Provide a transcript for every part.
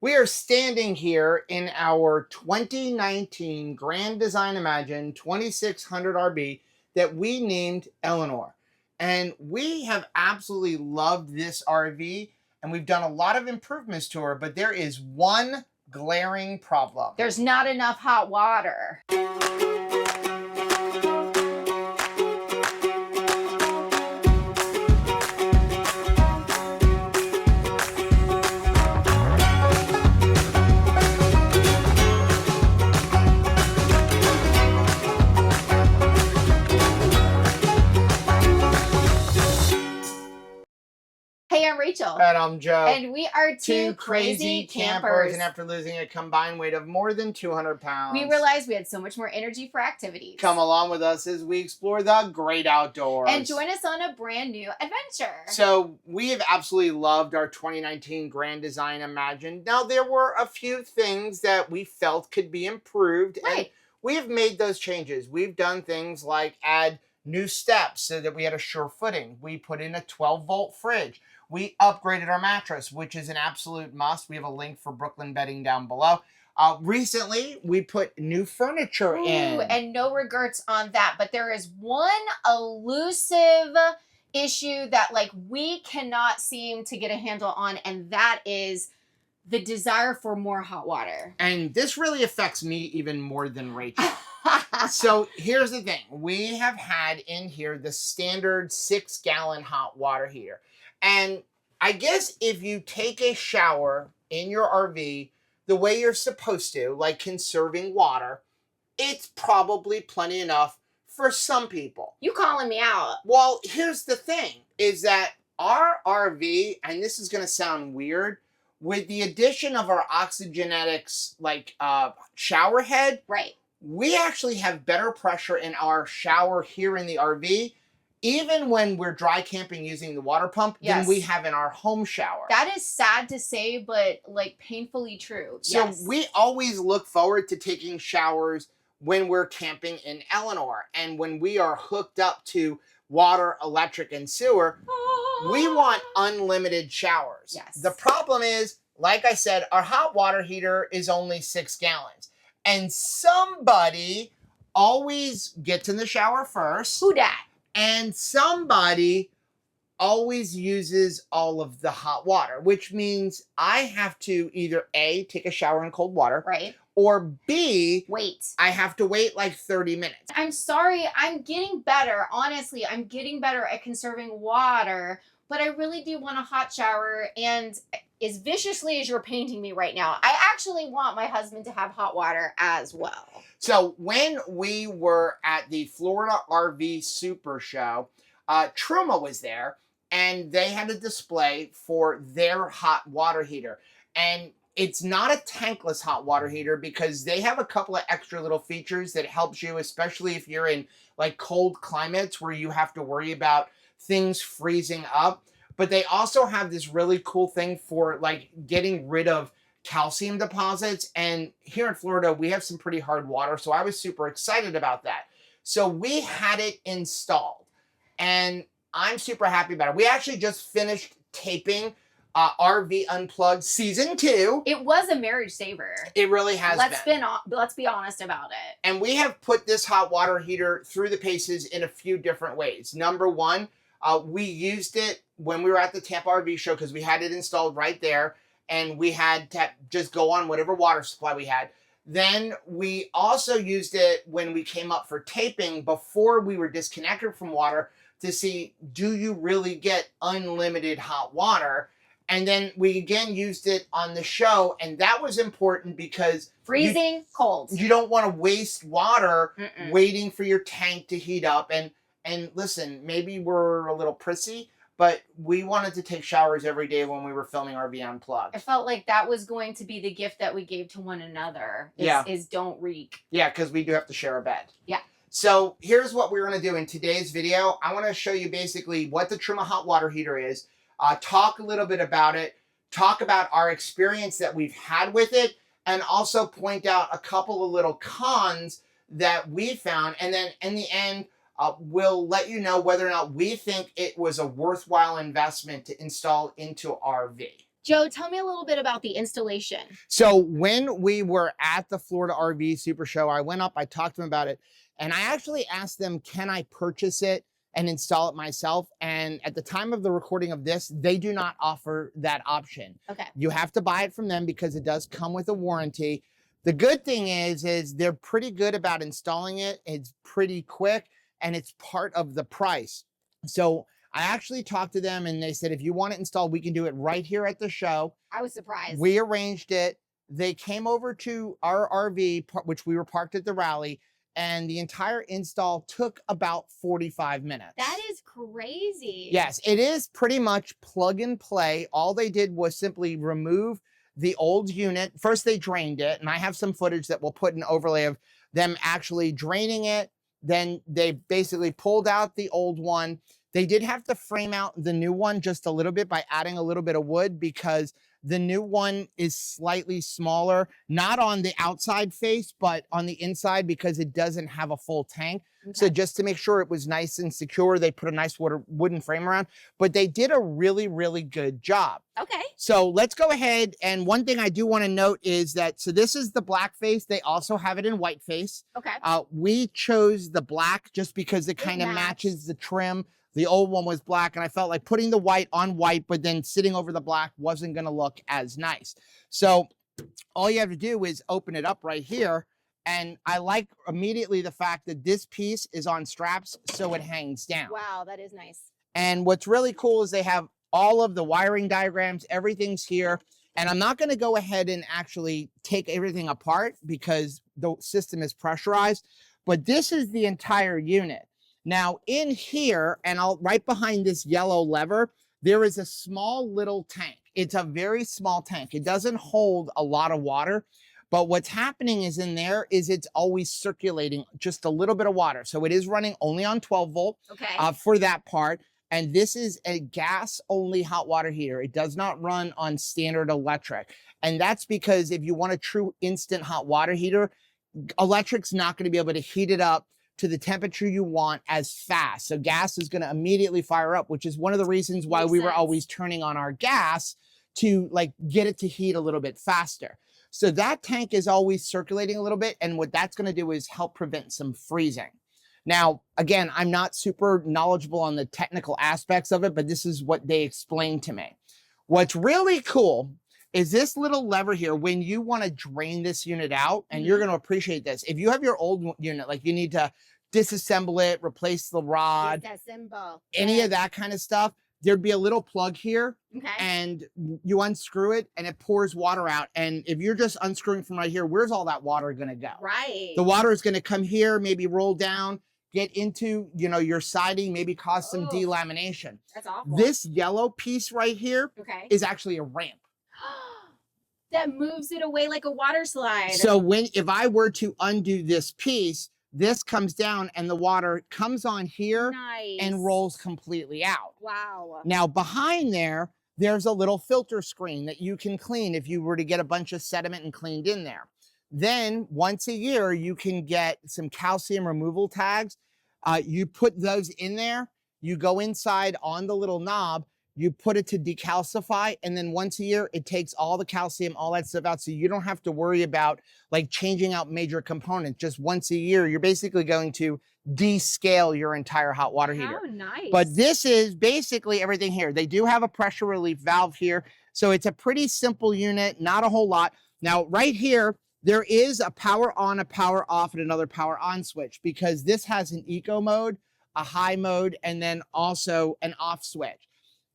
We are standing here in our 2019 Grand Design Imagine 2600 RB that we named Eleanor. And we have absolutely loved this RV, and we've done a lot of improvements to her, but there is one glaring problem. There's not enough hot water. Hey, I'm Rachel. And I'm Joe. And we are two crazy campers. And after losing a combined weight of more than 200 pounds, we realized we had so much more energy for activities. Come along with us as we explore the great outdoors. And join us on a brand new adventure. So we have absolutely loved our 2019 Grand Design Imagine. Now, there were a few things that we felt could be improved. Right. And we have made those changes. We've done things like add new steps so that we had a sure footing. We put in a 12-volt fridge. We upgraded our mattress, which is an absolute must. We have a link for Brooklyn bedding down below. Recently, we put new furniture in. And no regrets on that. But there is one elusive issue that we cannot seem to get a handle on, and that is the desire for more hot water. And this really affects me even more than Rachel. So here's the thing. We have had in here the standard 6-gallon hot water heater. And I guess if you take a shower in your RV the way you're supposed to, like conserving water, it's probably plenty enough for some people. You calling me out? Well, here's the thing, is that our RV, and this is going to sound weird, with the addition of our Oxygenetics shower head, right, we actually have better pressure in our shower here in the RV, even when we're dry camping using the water pump, than we have in our home shower. That is sad to say, but painfully true. So we always look forward to taking showers when we're camping in Eleanor. And when we are hooked up to water, electric, and sewer, we want unlimited showers. Yes. The problem is, like I said, our hot water heater is only 6 gallons. And somebody always gets in the shower first. Who dat? And somebody always uses all of the hot water, which means I have to either A, take a shower in cold water, right, or B, wait. I have to wait 30 minutes. I'm sorry, I'm getting better. Honestly, I'm getting better at conserving water, but I really do want a hot shower. And as viciously as you're painting me right now, I actually want my husband to have hot water as well. So when we were at the Florida RV Super Show, Truma was there, and they had a display for their hot water heater. And it's not a tankless hot water heater because they have a couple of extra little features that helps you, especially if you're in cold climates where you have to worry about things freezing up. But they also have this really cool thing for getting rid of calcium deposits. And here in Florida, we have some pretty hard water. So I was super excited about that. So we had it installed, and I'm super happy about it. We actually just finished taping RV Unplugged Season 2. It was a marriage saver. It really has been. Let's be honest about it. And we have put this hot water heater through the paces in a few different ways. Number one, we used it when we were at the Tampa RV show because we had it installed right there, and we had to just go on whatever water supply we had. Then we also used it when we came up for taping before we were disconnected from water to see, do you really get unlimited hot water? And then we again used it on the show, and that was important because freezing cold. You don't want to waste water waiting for your tank to heat up. And listen, maybe we're a little prissy, but we wanted to take showers every day when we were filming RV Unplugged. I felt like that was going to be the gift that we gave to one another. Is don't reek. Yeah, because we do have to share a bed. Yeah. So here's what we're going to do in today's video. I want to show you basically what the Truma Hot Water Heater is, talk a little bit about it, talk about our experience that we've had with it, and also point out a couple of little cons that we found. And then in the end, we'll let you know whether or not we think it was a worthwhile investment to install into our RV. Joe, tell me a little bit about the installation. So when we were at the Florida RV Super Show, I went up, I talked to them about it, and I actually asked them, can I purchase it and install it myself? And at the time of the recording of this, they do not offer that option. Okay. You have to buy it from them because it does come with a warranty. The good thing is they're pretty good about installing it. It's pretty quick and it's part of the price. So I actually talked to them and they said, if you want it installed, we can do it right here at the show. I was surprised. We arranged it. They came over to our RV, which we were parked at the rally, and the entire install took about 45 minutes. That is crazy. Yes, it is pretty much plug and play. All they did was simply remove the old unit. First, they drained it, and I have some footage that we'll put an overlay of them actually draining it. Then they basically pulled out the old one. They did have to frame out the new one just a little bit by adding a little bit of wood because the new one is slightly smaller, not on the outside face, but on the inside because it doesn't have a full tank. Okay. So just to make sure it was nice and secure, they put a nice wooden frame around, but they did a really, really good job. Okay. So let's go ahead. And one thing I do want to note is that, so this is the black face. They also have it in white face. Okay. We chose the black just because it kind of matches the trim. The old one was black, and I felt like putting the white on white, but then sitting over the black wasn't going to look as nice. So all you have to do is open it up right here. And I like immediately the fact that this piece is on straps, so it hangs down. Wow, that is nice. And what's really cool is they have all of the wiring diagrams, everything's here. And I'm not going to go ahead and actually take everything apart because the system is pressurized, but this is the entire unit. Now in here, and right behind this yellow lever, there is a small little tank. It's a very small tank. It doesn't hold a lot of water, but what's happening is in there is it's always circulating just a little bit of water. So it is running only on 12 volt for that part. And this is a gas only hot water heater. It does not run on standard electric. And that's because if you want a true instant hot water heater, electric's not going to be able to heat it up to the temperature you want as fast. So gas is going to immediately fire up, which is one of the reasons why we were always turning on our gas to like get it to heat a little bit faster. So that tank is always circulating a little bit. And what that's going to do is help prevent some freezing. Now, again, I'm not super knowledgeable on the technical aspects of it, but this is what they explained to me. What's really cool is this little lever here. When you want to drain this unit out, and you're going to appreciate this. If you have your old unit, like you need to disassemble it, replace the rod, any of that kind of stuff, there'd be a little plug here and you unscrew it and it pours water out. And if you're just unscrewing from right here, where's all that water going to go? Right. The water is going to come here, maybe roll down, get into, you know, your siding, maybe cause some delamination. That's awful. This yellow piece right here is actually a ramp. That moves it away like a water slide. So if I were to undo this piece, this comes down and the water comes on here and rolls completely out. Wow. Now behind there, there's a little filter screen that you can clean if you were to get a bunch of sediment and cleaned in there. Then once a year, you can get some calcium removal tags. You put those in there, you go inside on the little knob, you put it to decalcify, and then once a year, it takes all the calcium, all that stuff out, so you don't have to worry about like changing out major components. Just once a year, you're basically going to descale your entire hot water heater. How nice. But this is basically everything here. They do have a pressure relief valve here, so it's a pretty simple unit, not a whole lot. Now, right here, there is a power on, a power off, and another power on switch because this has an eco mode, a high mode, and then also an off switch.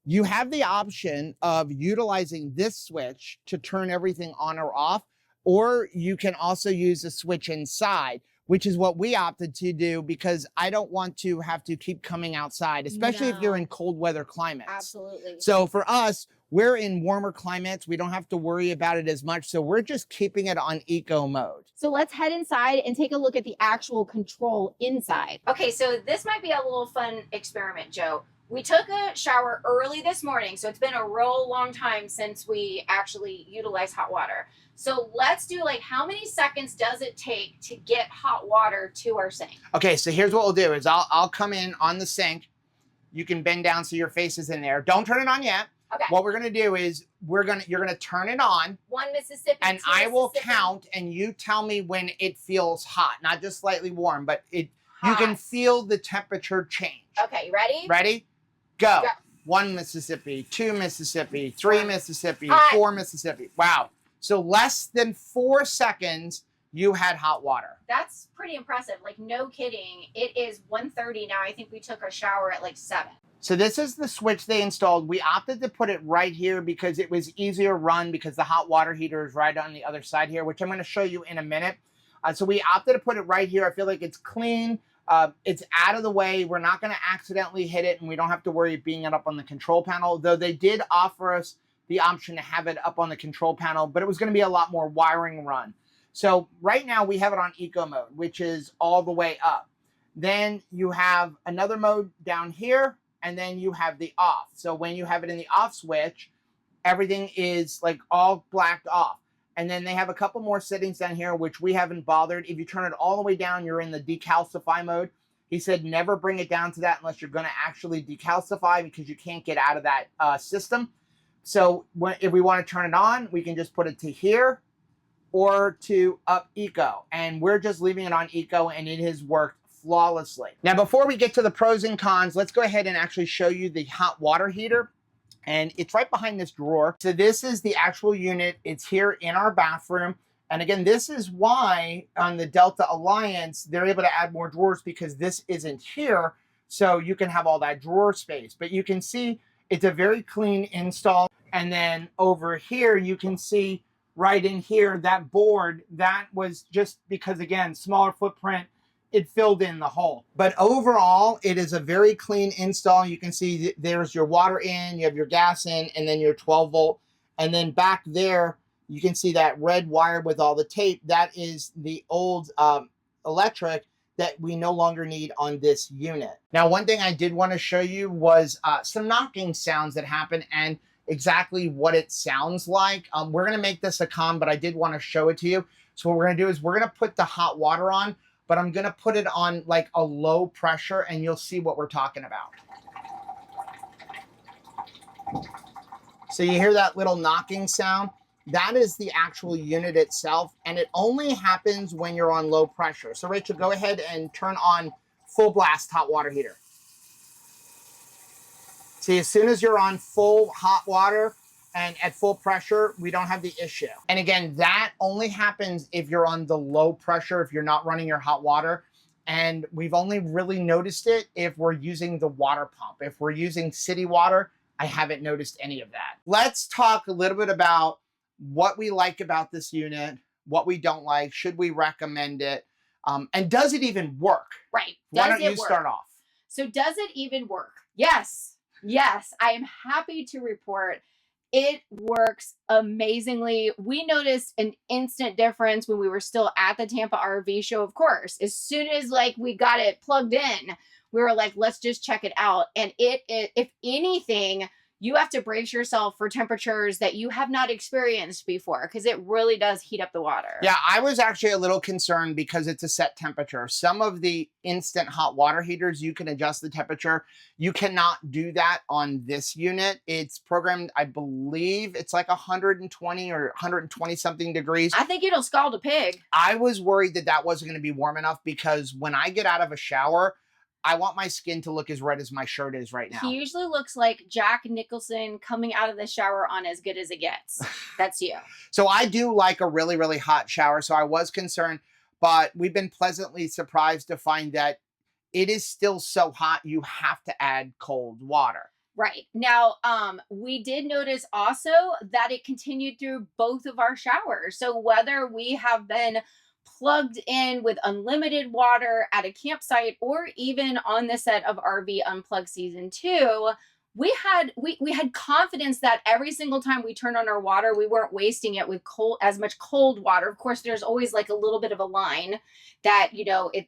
You have the option of utilizing this switch to turn everything on or off, or you can also use a switch inside, which is what we opted to do because I don't want to have to keep coming outside, especially if you're in cold weather climates. Absolutely. So for us, we're in warmer climates. We don't have to worry about it as much. So we're just keeping it on eco mode. So let's head inside and take a look at the actual control inside. Okay, so this might be a little fun experiment, Joe. We took a shower early this morning, so it's been a real long time since we actually utilized hot water. So let's do like, how many seconds does it take to get hot water to our sink? Okay, so here's what we'll do is I'll come in on the sink. You can bend down so your face is in there. Don't turn it on yet. Okay. What we're gonna do is you're gonna turn it on. 1 Mississippi. And 2 I will Mississippi. count, and you tell me when it feels hot, not just slightly warm, but you Hot. can feel the temperature change. Okay, you ready? Ready? Go. Go. 1 Mississippi, 2 Mississippi, 3 Hot. Mississippi, Hot. 4 Mississippi. Wow. So less than 4 seconds, you had hot water. That's pretty impressive. Like, no kidding. It is 1:30 now. I think we took a shower at like 7. So this is the switch they installed. We opted to put it right here because it was easier to run because the hot water heater is right on the other side here, which I'm going to show you in a minute. So we opted to put it right here. I feel like it's clean. It's out of the way. We're not going to accidentally hit it, and we don't have to worry of being up on the control panel, though they did offer us the option to have it up on the control panel, but it was going to be a lot more wiring run. So right now we have it on eco mode, which is all the way up. Then you have another mode down here, and then you have the off. So when you have it in the off switch, everything is like all blacked off. And then they have a couple more settings down here, which we haven't bothered. If you turn it all the way down, you're in the decalcify mode. He said never bring it down to that unless you're going to actually decalcify, because you can't get out of that system. So if we want to turn it on, we can just put it to here or to up eco. And we're just leaving it on eco, and it has worked flawlessly. Now, before we get to the pros and cons, let's go ahead and actually show you the hot water heater. And it's right behind this drawer. So this is the actual unit. It's here in our bathroom. And again, this is why on the Delta Alliance, they're able to add more drawers, because this isn't here. So you can have all that drawer space. But you can see it's a very clean install. And then over here, you can see right in here, that board, that was just because, again, smaller footprint, it filled in the hole. But overall, it is a very clean install. You can see there's your water in, you have your gas in, and then your 12 volt. And then back there, you can see that red wire with all the tape. That is the old electric that we no longer need on this unit. Now, one thing I did want to show you was some knocking sounds that happen and exactly what it sounds like. We're gonna make this a con, but I did want to show it to you. So what we're gonna do is we're gonna put the hot water on, but I'm gonna put it on like a low pressure, and you'll see what we're talking about. So you hear that little knocking sound? That is the actual unit itself, and it only happens when you're on low pressure. So Rachel, go ahead and turn on full blast hot water heater. See, as soon as you're on full hot water and at full pressure, we don't have the issue. And again, that only happens if you're on the low pressure, if you're not running your hot water. And we've only really noticed it if we're using the water pump. If we're using city water, I haven't noticed any of that. Let's talk a little bit about what we like about this unit, what we don't like, should we recommend it, and does it even work? Right. Why don't you start off? So does it even work? Yes. Yes. I am happy to report it works amazingly. We noticed an instant difference when we were still at the Tampa RV show, of course. As soon as like we got it plugged in, we were like, let's just check it out. And it if anything, you have to brace yourself for temperatures that you have not experienced before, because it really does heat up the water. Yeah, I was actually a little concerned because it's a set temperature. Some of the instant hot water heaters, you can adjust the temperature. You cannot do that on this unit. It's programmed, I believe, it's like 120 or 120 something degrees. I think it'll scald a pig. I was worried that that wasn't going to be warm enough, because when I get out of a shower, I want my skin to look as red as my shirt is right now. He usually looks like Jack Nicholson coming out of the shower on As Good as It Gets. That's you. So I do like a really, really hot shower. So I was concerned, but we've been pleasantly surprised to find that it is still so hot, you have to add cold water. Right. Now, we did notice also that it continued through both of our showers. So whether we have been plugged in with unlimited water at a campsite or even on the set of RV Unplugged Season 2, we had confidence that every single time we turned on our water, we weren't wasting it with as much cold water. Of course, there's always like a little bit of a line that,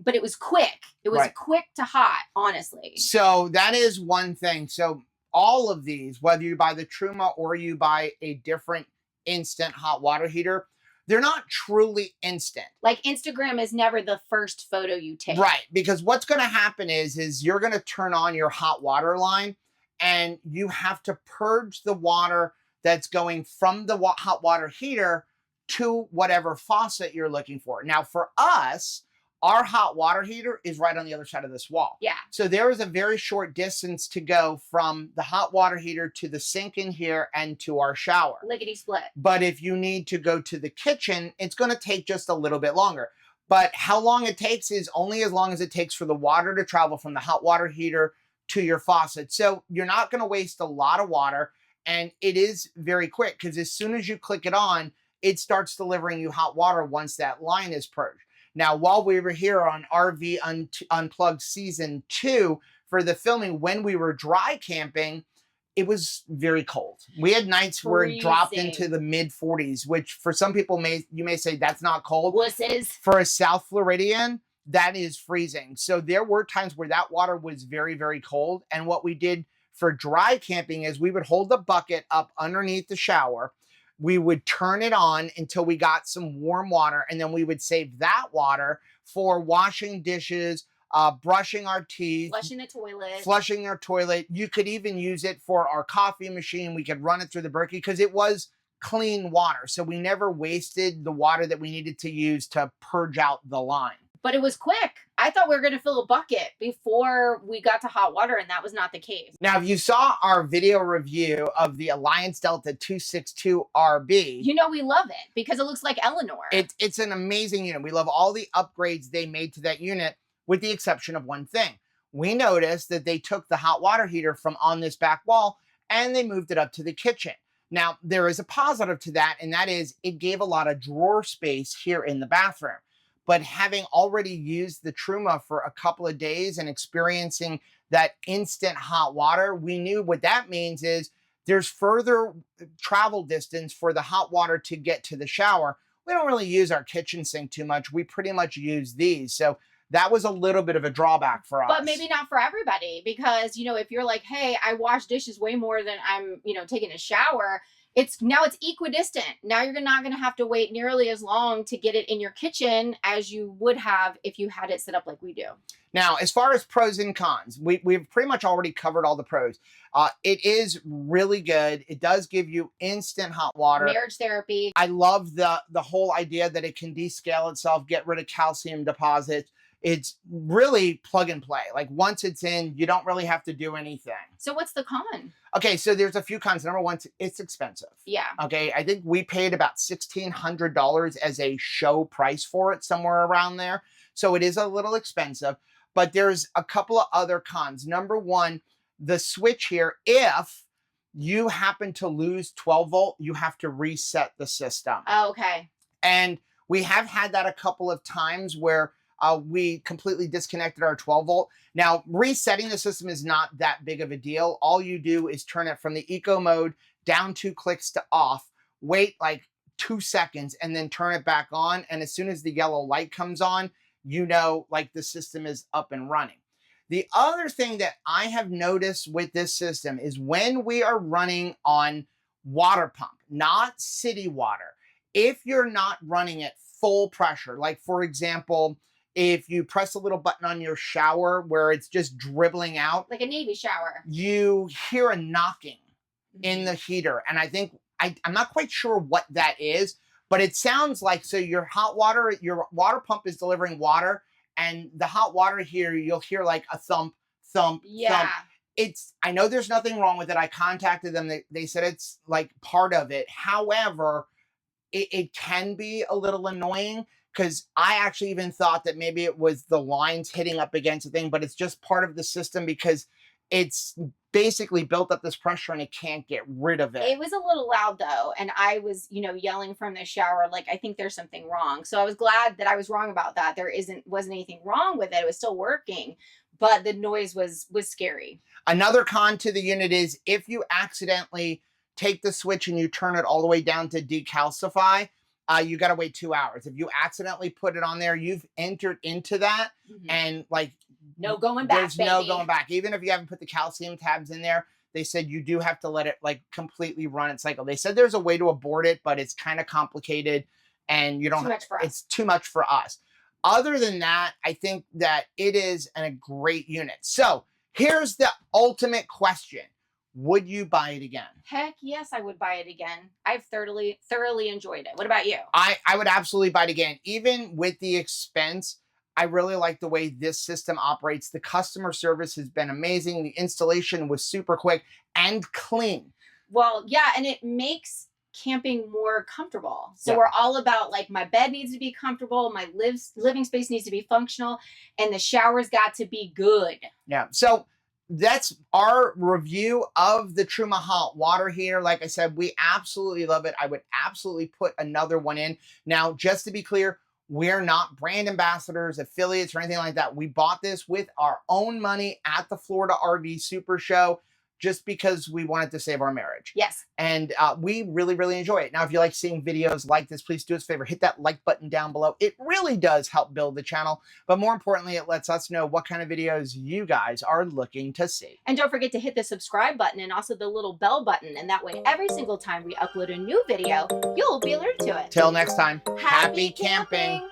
but it was quick. It was quick to hot, honestly. So that is one thing. So all of these, whether you buy the Truma or you buy a different instant hot water heater, they're not truly instant. Like Instagram is never the first photo you take. Right, because what's going to happen is you're going to turn on your hot water line, and you have to purge the water that's going from the hot water heater to whatever faucet you're looking for. Now, for us, our hot water heater is right on the other side of this wall. Yeah. So there is a very short distance to go from the hot water heater to the sink in here and to our shower. Lickety split. But if you need to go to the kitchen, it's going to take just a little bit longer. But how long it takes is only as long as it takes for the water to travel from the hot water heater to your faucet. So you're not going to waste a lot of water, and it is very quick because as soon as you click it on, it starts delivering you hot water once that line is purged. Now, while we were here on RV Unplugged Season 2 for the filming, when we were dry camping, it was very cold. We had nights where it dropped into the mid 40s, which for some people you may say that's not cold. Wusses. For a South Floridian, that is freezing. So there were times where that water was very, very cold. And what we did for dry camping is we would hold the bucket up underneath the shower. We would turn it on until we got some warm water, and then we would save that water for washing dishes, brushing our teeth, flushing our toilet. You could even use it for our coffee machine. We could run it through the Berkey because it was clean water. So we never wasted the water that we needed to use to purge out the line. But it was quick. I thought we were going to fill a bucket before we got to hot water, and that was not the case. Now, if you saw our video review of the Alliance Delta 262RB, you know we love it because it looks like Eleanor. It's an amazing unit. We love all the upgrades they made to that unit, with the exception of one thing. We noticed that they took the hot water heater from on this back wall and they moved it up to the kitchen. Now, there is a positive to that, and that is it gave a lot of drawer space here in the bathroom. But having already used the Truma for a couple of days and experiencing that instant hot water, we knew what that means is there's further travel distance for the hot water to get to the shower. We don't really use our kitchen sink too much. We pretty much use these. So that was a little bit of a drawback for us. But maybe not for everybody, because, you know, if you're like, hey, I wash dishes way more than I'm, taking a shower, it's equidistant. Now you're not going to have to wait nearly as long to get it in your kitchen as you would have if you had it set up like we do. Now, as far as pros and cons, we've pretty much already covered all the pros. It is really good. It does give you instant hot water. Marriage therapy. I love the whole idea that it can descale itself, get rid of calcium deposits. It's really plug and play. Like once it's in, you don't really have to do anything. So what's the con? Okay, so there's a few cons. Number one, it's expensive. Yeah. Okay, I think we paid about $1,600 as a show price for it, somewhere around there. So it is a little expensive, but there's a couple of other cons. Number one, the switch here, if you happen to lose 12 volt, you have to reset the system. Oh, okay. And we have had that a couple of times where we completely disconnected our 12 volt. Now, resetting the system is not that big of a deal. All you do is turn it from the eco mode down 2 clicks to off, wait like 2 seconds, and then turn it back on. And as soon as the yellow light comes on, you know, like the system is up and running. The other thing that I have noticed with this system is when we are running on water pump, not city water, if you're not running at full pressure, like for example, if you press a little button on your shower where it's just dribbling out, like a Navy shower, you hear a knocking in the heater. And I think, I'm not quite sure what that is, but it sounds like, so your your water pump is delivering water, and the hot water here, you'll hear like a thump, thump, thump. I know there's nothing wrong with it. I contacted them. They said it's like part of it. However, it can be a little annoying, because I actually even thought that maybe it was the lines hitting up against the thing, but it's just part of the system because it's basically built up this pressure and it can't get rid of it. It was a little loud though, and I was, yelling from the shower like, I think there's something wrong. So I was glad that I was wrong about that. There wasn't anything wrong with it. It was still working, but the noise was scary. Another con to the unit is if you accidentally take the switch and you turn it all the way down to decalcify, you got to wait 2 hours. If you accidentally put it on there, you've entered into that, and like no going back. There's baby. no going back. Even if you haven't put the calcium tabs in there, they said you do have to let it like completely run its cycle. They said there's a way to abort it, but it's kind of complicated, and you don't. Too much for us. It's too much for us. Other than that, I think that it is a great unit. So here's the ultimate question: Would you buy it again? Heck yes, I would buy it again. I've thoroughly enjoyed it. What about you? I would absolutely buy it again. Even with the expense, I really like the way this system operates. The customer service has been amazing. The installation was super quick and clean. Well, yeah, and it makes camping more comfortable. So Yeah. we're all about like my bed needs to be comfortable, my living space needs to be functional, and the shower's got to be good. Yeah. So that's our review of the Truma Hot Water Heater. Like I said, we absolutely love it. I would absolutely put another one in. Now, just to be clear, we're not brand ambassadors, affiliates, or anything like that. We bought this with our own money at the Florida RV Super Show just because we wanted to save our marriage. Yes. And we really, really enjoy it. Now, if you like seeing videos like this, please do us a favor, hit that like button down below. It really does help build the channel. But more importantly, it lets us know what kind of videos you guys are looking to see. And don't forget to hit the subscribe button and also the little bell button. And that way, every single time we upload a new video, you'll be alerted to it. Till next time, Happy camping!